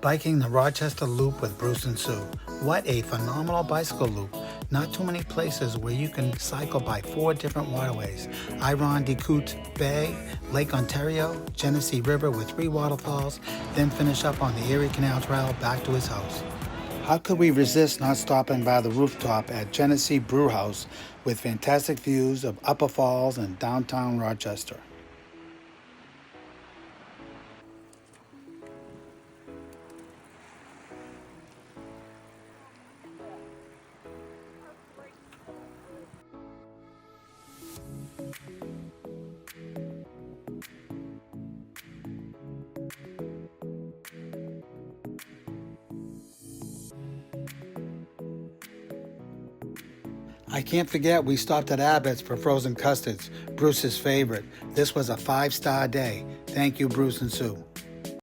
Biking the Rochester Loop with Bruce and Sue. What a phenomenal bicycle loop. Not too many places where you can cycle by 4 different waterways. Iron-de-Coute Bay, Lake Ontario, Genesee River with 3 waterfalls, then finish up on the Erie Canal Trail back to his house. How could we resist not stopping by the rooftop at Genesee Brew House with fantastic views of Upper Falls and downtown Rochester? I can't forget we stopped at Abbott's for frozen custards, Bruce's favorite. This was a 5-star day. Thank you, Bruce and Sue.